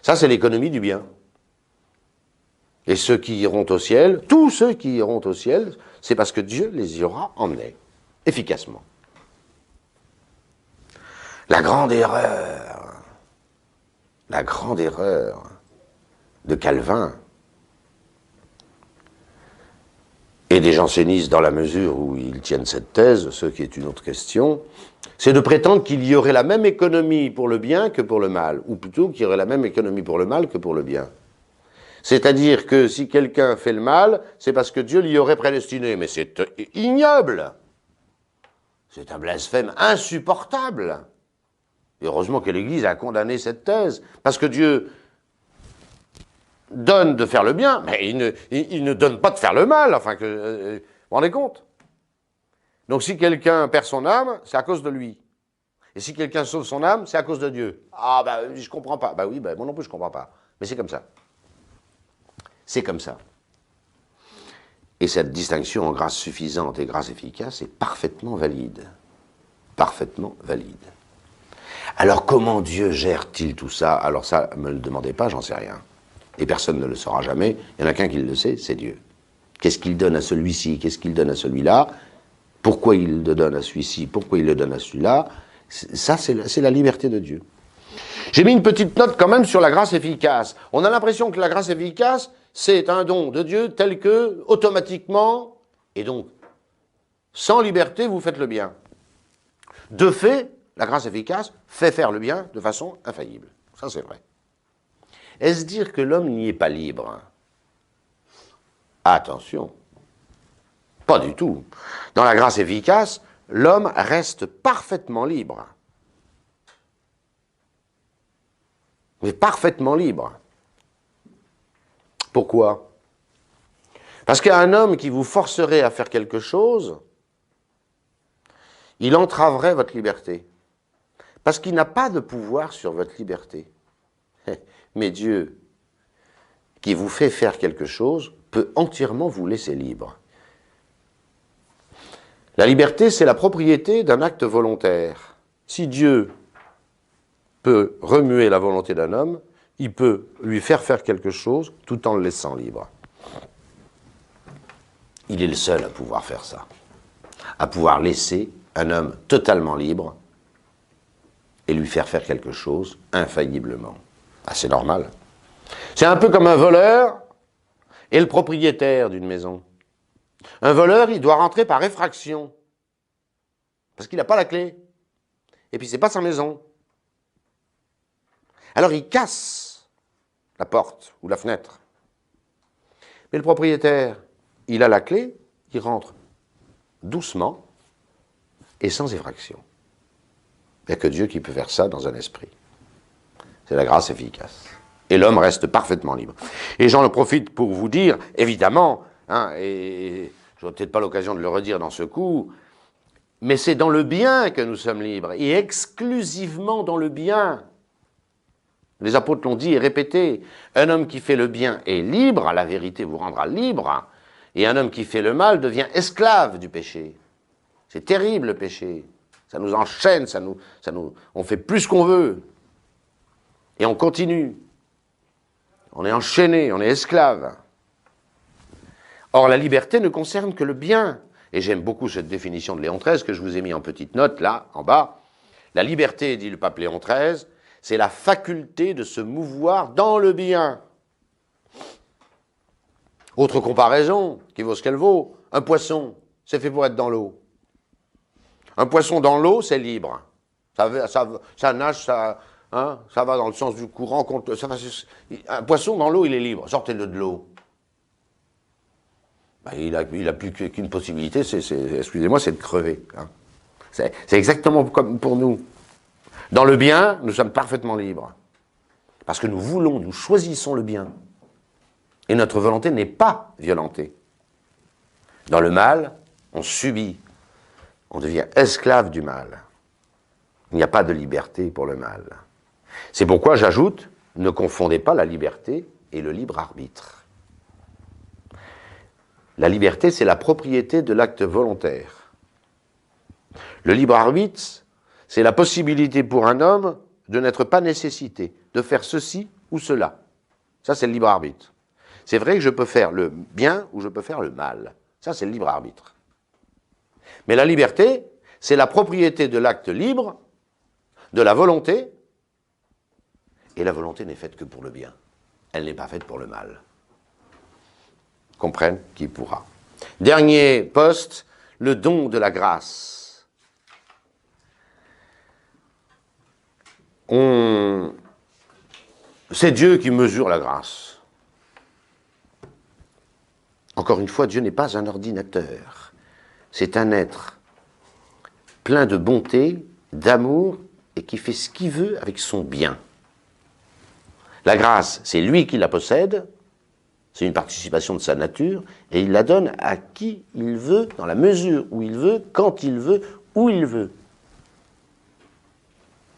Ça, c'est l'économie du bien. Et ceux qui iront au ciel, tous ceux qui iront au ciel, c'est parce que Dieu les y aura emmenés, efficacement. La grande erreur de Calvin, et des jansénistes dans la mesure où ils tiennent cette thèse, ce qui est une autre question, c'est de prétendre qu'il y aurait la même économie pour le bien que pour le mal, ou plutôt qu'il y aurait la même économie pour le mal que pour le bien. C'est-à-dire que si quelqu'un fait le mal, c'est parce que Dieu l'y aurait prédestiné. Mais c'est ignoble. C'est un blasphème insupportable. Et heureusement que l'Église a condamné cette thèse, parce que Dieu donne de faire le bien, mais il ne donne pas de faire le mal. Enfin, vous vous rendez compte? Donc si quelqu'un perd son âme, c'est à cause de lui. Et si quelqu'un sauve son âme, c'est à cause de Dieu. Ah ben, je comprends pas. Ben oui, ben, moi non plus je comprends pas. Mais c'est comme ça. C'est comme ça. Et cette distinction en grâce suffisante et grâce efficace est parfaitement valide. Parfaitement valide. Alors comment Dieu gère-t-il tout ça? Alors ça, ne me le demandez pas, j'en sais rien. Et personne ne le saura jamais. Il n'y en a qu'un qui le sait, c'est Dieu. Qu'est-ce qu'il donne à celui-ci? Qu'est-ce qu'il donne à celui-là? Pourquoi il le donne à celui-ci? Pourquoi il le donne à celui-là? Ça, c'est la liberté de Dieu. J'ai mis une petite note quand même sur la grâce efficace. On a l'impression que la grâce efficace, c'est un don de Dieu tel que, automatiquement, et donc, sans liberté, vous faites le bien. De fait, la grâce efficace fait faire le bien de façon infaillible. Ça, c'est vrai. Est-ce dire que l'homme n'y est pas libre? Attention. Pas du tout. Dans la grâce efficace, l'homme reste parfaitement libre. Mais parfaitement libre. Pourquoi? Parce qu'un homme qui vous forcerait à faire quelque chose, il entraverait votre liberté. Parce qu'il n'a pas de pouvoir sur votre liberté. Mais Dieu, qui vous fait faire quelque chose, peut entièrement vous laisser libre. La liberté, c'est la propriété d'un acte volontaire. Si Dieu peut remuer la volonté d'un homme, il peut lui faire quelque chose tout en le laissant libre. Il est le seul à pouvoir faire ça, à pouvoir laisser un homme totalement libre et lui faire quelque chose infailliblement. Ah, c'est normal. C'est un peu comme un voleur et le propriétaire d'une maison. Un voleur, il doit rentrer par effraction, parce qu'il n'a pas la clé. Et puis, c'est pas sa maison. Alors, il casse la porte ou la fenêtre. Mais le propriétaire, il a la clé, il rentre doucement et sans effraction. Il n'y a que Dieu qui peut faire ça dans un esprit. C'est la grâce efficace. Et l'homme reste parfaitement libre. Et j'en profite pour vous dire, évidemment, et je n'aurai peut-être pas l'occasion de le redire dans ce coup, mais c'est dans le bien que nous sommes libres, et exclusivement dans le bien. Les apôtres l'ont dit et répété, un homme qui fait le bien est libre, la vérité vous rendra libre, et un homme qui fait le mal devient esclave du péché. C'est terrible le péché, ça nous enchaîne, on fait plus qu'on veut, et on continue. On est enchaîné, on est esclave. Or, la liberté ne concerne que le bien. Et j'aime beaucoup cette définition de Léon XIII que je vous ai mis en petite note, là, en bas. La liberté, dit le pape Léon XIII, c'est la faculté de se mouvoir dans le bien. Autre comparaison, qui vaut ce qu'elle vaut, un poisson, c'est fait pour être dans l'eau. Un poisson dans l'eau, c'est libre. Ça nage, ça va dans le sens du courant. Un poisson dans l'eau, il est libre. Sortez-le de l'eau. Ben, il a plus qu'une possibilité, excusez-moi, c'est de crever. C'est exactement comme pour nous. Dans le bien, nous sommes parfaitement libres. Parce que nous choisissons le bien. Et notre volonté n'est pas violentée. Dans le mal, on subit. On devient esclave du mal. Il n'y a pas de liberté pour le mal. C'est pourquoi j'ajoute, ne confondez pas la liberté et le libre arbitre. La liberté, c'est la propriété de l'acte volontaire. Le libre arbitre, c'est la possibilité pour un homme de n'être pas nécessité, de faire ceci ou cela. Ça, c'est le libre arbitre. C'est vrai que je peux faire le bien ou je peux faire le mal. Ça, c'est le libre arbitre. Mais la liberté, c'est la propriété de l'acte libre, de la volonté, et la volonté n'est faite que pour le bien. Elle n'est pas faite pour le mal. Comprenne qui pourra. Dernier poste, le don de la grâce. C'est Dieu qui mesure la grâce. Encore une fois, Dieu n'est pas un ordinateur. C'est un être plein de bonté, d'amour, et qui fait ce qu'il veut avec son bien. La grâce, c'est lui qui la possède, c'est une participation de sa nature, et il la donne à qui il veut, dans la mesure où il veut, quand il veut, où il veut.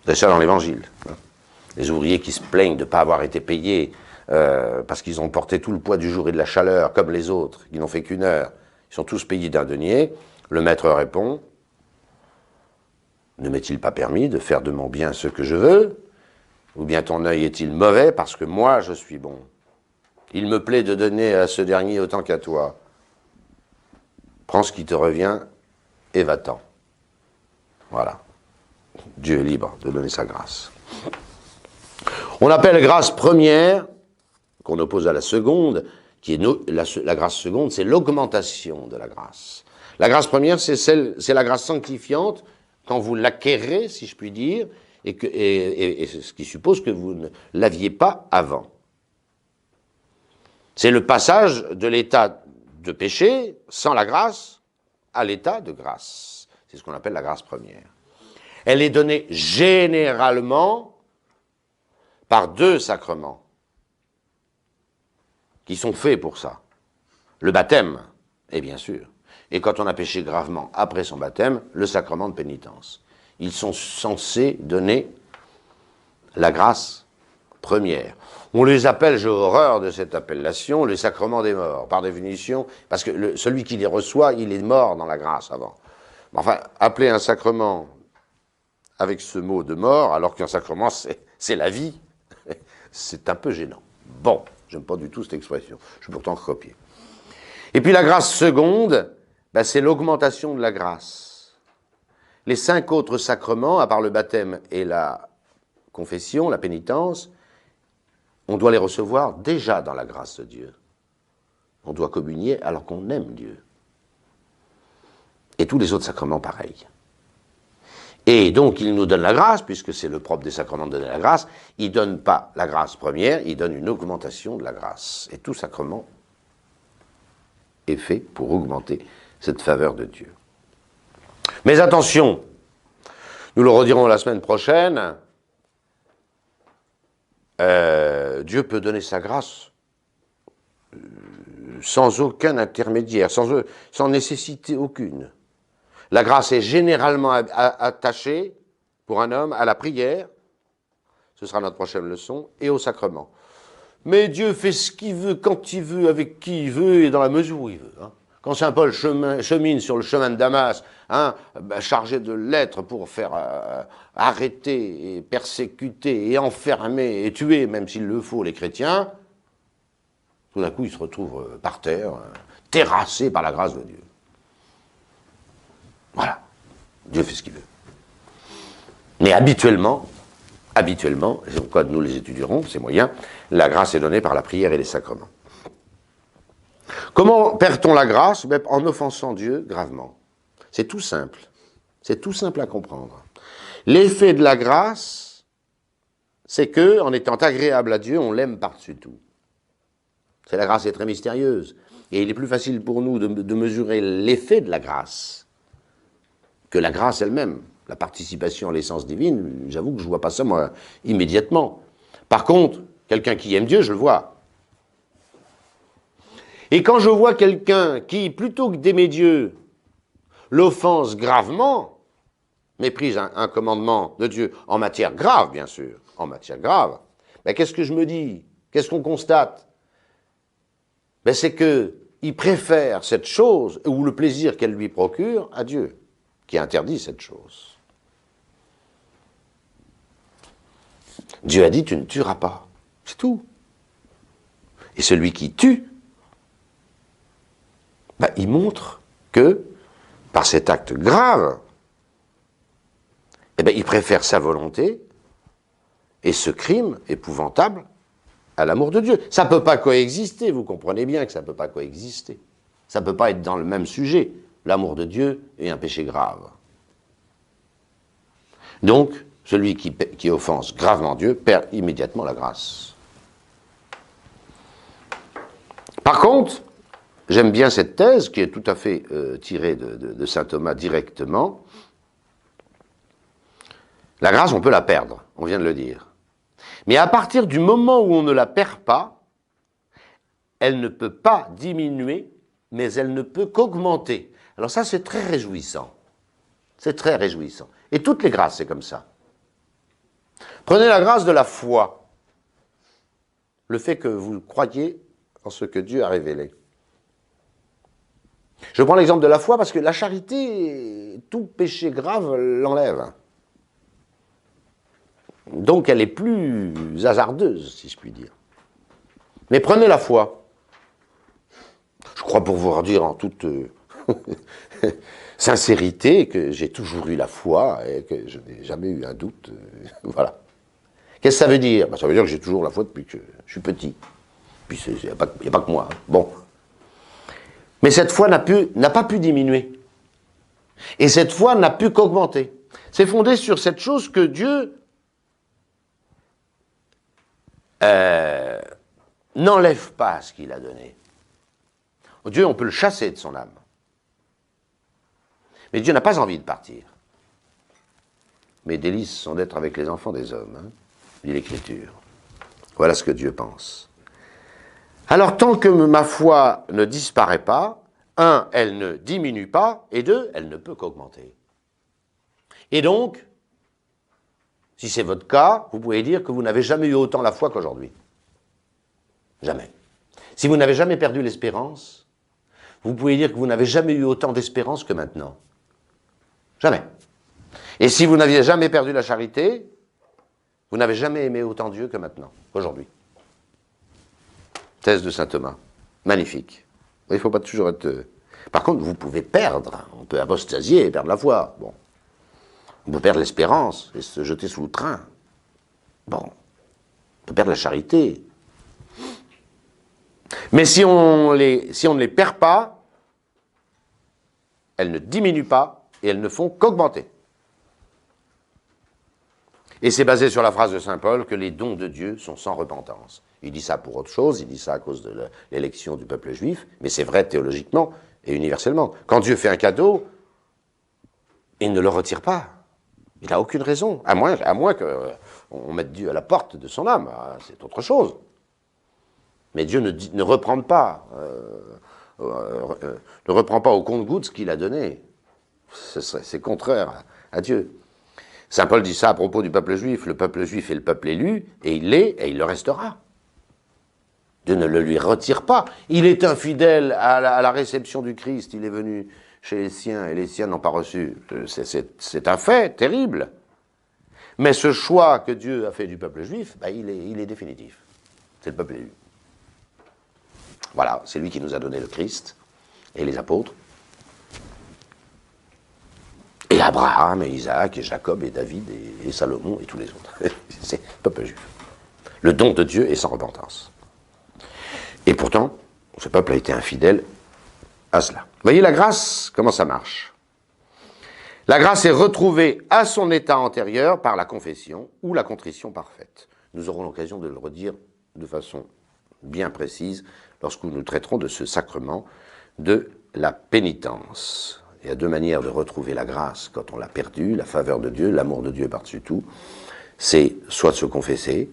C'est ça dans l'Évangile. Les ouvriers qui se plaignent de ne pas avoir été payés parce qu'ils ont porté tout le poids du jour et de la chaleur, comme les autres, qui n'ont fait qu'une heure, ils sont tous payés d'un denier. Le maître répond: ne m'est-il pas permis de faire de mon bien ce que je veux? Ou bien ton œil est-il mauvais parce que moi je suis bon? Il me plaît de donner à ce dernier autant qu'à toi. Prends ce qui te revient et va-t'en. Voilà. Dieu est libre de donner sa grâce. On appelle grâce première, qu'on oppose à la seconde, qui est la grâce seconde, c'est l'augmentation de la grâce. La grâce première, c'est la grâce sanctifiante, quand vous l'acquérez, si je puis dire, et ce qui suppose que vous ne l'aviez pas avant. C'est le passage de l'état de péché, sans la grâce, à l'état de grâce. C'est ce qu'on appelle la grâce première. Elle est donnée généralement par deux sacrements qui sont faits pour ça. Le baptême, et bien sûr, et quand on a péché gravement après son baptême, le sacrement de pénitence. Ils sont censés donner la grâce première. On les appelle, j'ai horreur de cette appellation, les sacrements des morts, par définition, parce que celui qui les reçoit, il est mort dans la grâce avant. Enfin, appeler un sacrement avec ce mot de mort, alors qu'un sacrement, c'est la vie, c'est un peu gênant. Bon, j'aime pas du tout cette expression, je vais pourtant recopier. Et puis la grâce seconde, c'est l'augmentation de la grâce. Les 5 autres sacrements, à part le baptême et la confession, la pénitence, on doit les recevoir déjà dans la grâce de Dieu. On doit communier alors qu'on aime Dieu. Et tous les autres sacrements, pareil. Et donc, il nous donne la grâce, puisque c'est le propre des sacrements de donner la grâce. Il ne donne pas la grâce première, il donne une augmentation de la grâce. Et tout sacrement est fait pour augmenter cette faveur de Dieu. Mais attention, nous le redirons la semaine prochaine, Dieu peut donner sa grâce sans aucun intermédiaire, sans nécessité aucune. La grâce est généralement attachée, pour un homme, à la prière, ce sera notre prochaine leçon, et au sacrement. Mais Dieu fait ce qu'il veut, quand il veut, avec qui il veut, et dans la mesure où il veut. Quand saint Paul chemine sur le chemin de Damas, chargé de lettres pour faire arrêter, et persécuter, et enfermer, et tuer, même s'il le faut, les chrétiens, tout d'un coup il se retrouve par terre, terrassé par la grâce de Dieu. Voilà, Dieu fait ce qu'il veut. Mais habituellement, comme nous les étudierons, c'est moyen, la grâce est donnée par la prière et les sacrements. Comment perd-on la grâce? En offensant Dieu gravement. C'est tout simple. C'est tout simple à comprendre. L'effet de la grâce, c'est que, en étant agréable à Dieu, on l'aime par-dessus tout. La grâce est très mystérieuse. Et il est plus facile pour nous de mesurer l'effet de la grâce que la grâce elle-même. La participation à l'essence divine, j'avoue que je ne vois pas ça, moi, immédiatement. Par contre, quelqu'un qui aime Dieu, je le vois. Et quand je vois quelqu'un qui, plutôt que d'aimer Dieu, l'offense gravement, méprise un commandement de Dieu, en matière grave, bien sûr, en matière grave, qu'est-ce que je me dis? Qu'est-ce qu'on constate? C'est qu'il préfère cette chose, ou le plaisir qu'elle lui procure, à Dieu, qui interdit cette chose. Dieu a dit, tu ne tueras pas. C'est tout. Et celui qui tue, il montre que, par cet acte grave, il préfère sa volonté et ce crime épouvantable à l'amour de Dieu. Ça ne peut pas coexister, vous comprenez bien que ça ne peut pas coexister. Ça ne peut pas être dans le même sujet, l'amour de Dieu et un péché grave. Donc, celui qui offense gravement Dieu perd immédiatement la grâce. Par contre, j'aime bien cette thèse qui est tout à fait tirée de saint Thomas directement. La grâce, on peut la perdre, on vient de le dire. Mais à partir du moment où on ne la perd pas, elle ne peut pas diminuer, mais elle ne peut qu'augmenter. Alors ça, c'est très réjouissant. C'est très réjouissant. Et toutes les grâces, c'est comme ça. Prenez la grâce de la foi. Le fait que vous croyez en ce que Dieu a révélé. Je prends l'exemple de la foi parce que la charité, tout péché grave l'enlève. Donc elle est plus hasardeuse, si je puis dire. Mais prenez la foi. Je crois pour vous dire en toute sincérité que j'ai toujours eu la foi et que je n'ai jamais eu un doute. Voilà. Qu'est-ce que ça veut dire? Ça veut dire que j'ai toujours la foi depuis que je suis petit. Puis il n'y a pas que moi. Hein. Bon. Mais cette foi n'a pas pu diminuer. Et cette foi n'a pu qu'augmenter. C'est fondé sur cette chose que Dieu n'enlève pas ce qu'il a donné. Dieu, on peut le chasser de son âme. Mais Dieu n'a pas envie de partir. Mes délices sont d'être avec les enfants des hommes, hein, dit l'Écriture. Voilà ce que Dieu pense. Alors, tant que ma foi ne disparaît pas, un, elle ne diminue pas, et deux, elle ne peut qu'augmenter. Et donc, si c'est votre cas, vous pouvez dire que vous n'avez jamais eu autant la foi qu'aujourd'hui. Jamais. Si vous n'avez jamais perdu l'espérance, vous pouvez dire que vous n'avez jamais eu autant d'espérance que maintenant. Jamais. Et si vous n'aviez jamais perdu la charité, vous n'avez jamais aimé autant Dieu que maintenant, aujourd'hui. Thèse de saint Thomas. Magnifique. Il ne faut pas toujours être... Par contre, vous pouvez perdre. On peut apostasier et perdre la foi. Bon. On peut perdre l'espérance et se jeter sous le train. Bon. On peut perdre la charité. Mais si on ne les perd pas, elles ne diminuent pas et elles ne font qu'augmenter. Et c'est basé sur la phrase de saint Paul que les dons de Dieu sont sans repentance. Il dit ça pour autre chose, il dit ça à cause de l'élection du peuple juif, mais c'est vrai théologiquement et universellement. Quand Dieu fait un cadeau, il ne le retire pas. Il n'a aucune raison, à moins qu'on mette Dieu à la porte de son âme, c'est autre chose. Mais Dieu ne reprend pas au compte-gouttes ce qu'il a donné. C'est contraire à Dieu. Saint Paul dit ça à propos du peuple juif. Le peuple juif est le peuple élu, et il l'est, et il le restera. Dieu ne le lui retire pas. Il est infidèle à la réception du Christ. Il est venu chez les siens, et les siens n'ont pas reçu. C'est un fait terrible. Mais ce choix que Dieu a fait du peuple juif, il est définitif. C'est le peuple élu. Voilà, c'est lui qui nous a donné le Christ et les apôtres. Et Abraham, et Isaac, et Jacob, et David, et Salomon, et tous les autres. C'est le peuple juif. Le don de Dieu est sans repentance. Et pourtant, ce peuple a été infidèle à cela. Vous voyez la grâce, comment ça marche? La grâce est retrouvée à son état antérieur par la confession ou la contrition parfaite. Nous aurons l'occasion de le redire de façon bien précise lorsque nous traiterons de ce sacrement de la pénitence. Il y a deux manières de retrouver la grâce quand on l'a perdue, la faveur de Dieu, l'amour de Dieu par-dessus tout. C'est soit de se confesser,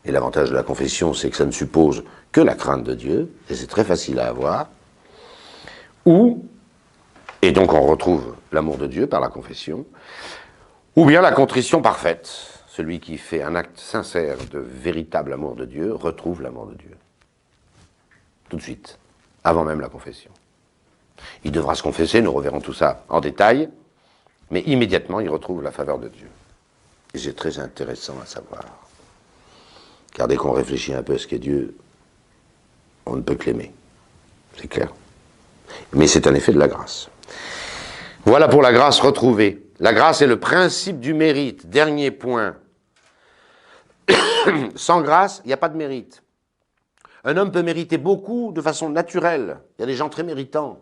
et l'avantage de la confession, c'est que ça ne suppose que la crainte de Dieu, et c'est très facile à avoir, et donc on retrouve l'amour de Dieu par la confession, ou bien la contrition parfaite. Celui qui fait un acte sincère de véritable amour de Dieu retrouve l'amour de Dieu. Tout de suite, avant même la confession. Il devra se confesser, nous reverrons tout ça en détail, mais immédiatement il retrouve la faveur de Dieu. Et c'est très intéressant à savoir. Car dès qu'on réfléchit un peu à ce qu'est Dieu, on ne peut que l'aimer. C'est clair. Mais c'est un effet de la grâce. Voilà pour la grâce retrouvée. La grâce est le principe du mérite. Dernier point. Sans grâce, il n'y a pas de mérite. Un homme peut mériter beaucoup de façon naturelle. Il y a des gens très méritants,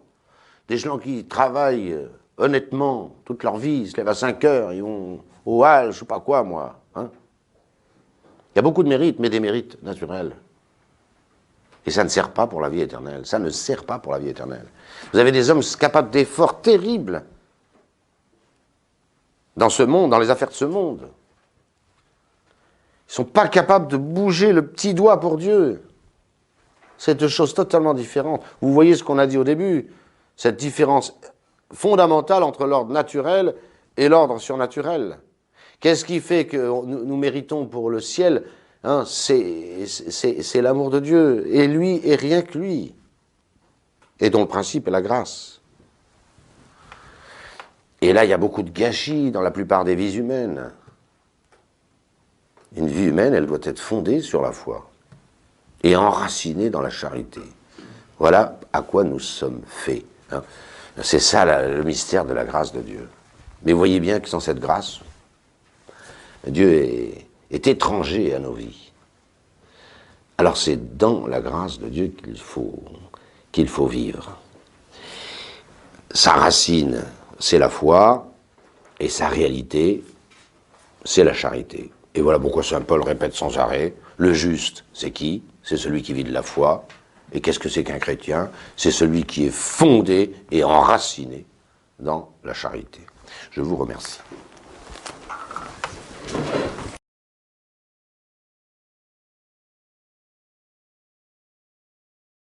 des gens qui travaillent honnêtement toute leur vie, ils se lèvent à 5 heures, ils vont au hall, je sais pas quoi moi. Hein. Il y a beaucoup de mérites, mais des mérites naturels. Et ça ne sert pas pour la vie éternelle. Ça ne sert pas pour la vie éternelle. Vous avez des hommes capables d'efforts terribles dans ce monde, dans les affaires de ce monde. Ils ne sont pas capables de bouger le petit doigt pour Dieu. C'est deux choses totalement différentes. Vous voyez ce qu'on a dit au début, cette différence fondamentale entre l'ordre naturel et l'ordre surnaturel. Qu'est-ce qui fait que nous méritons pour le ciel, hein, c'est l'amour de Dieu, et lui, et rien que lui, et dont le principe est la grâce. Et là, il y a beaucoup de gâchis dans la plupart des vies humaines. Une vie humaine, elle doit être fondée sur la foi et enracinée dans la charité. Voilà à quoi nous sommes faits. Hein. C'est ça le mystère de la grâce de Dieu. Mais vous voyez bien que sans cette grâce, Dieu est étranger à nos vies. Alors c'est dans la grâce de Dieu qu'il faut vivre. Sa racine, c'est la foi, et sa réalité, c'est la charité. Et voilà pourquoi saint Paul répète sans arrêt, le juste, c'est qui? C'est celui qui vit de la foi. Et qu'est-ce que c'est qu'un chrétien? C'est celui qui est fondé et enraciné dans la charité. Je vous remercie.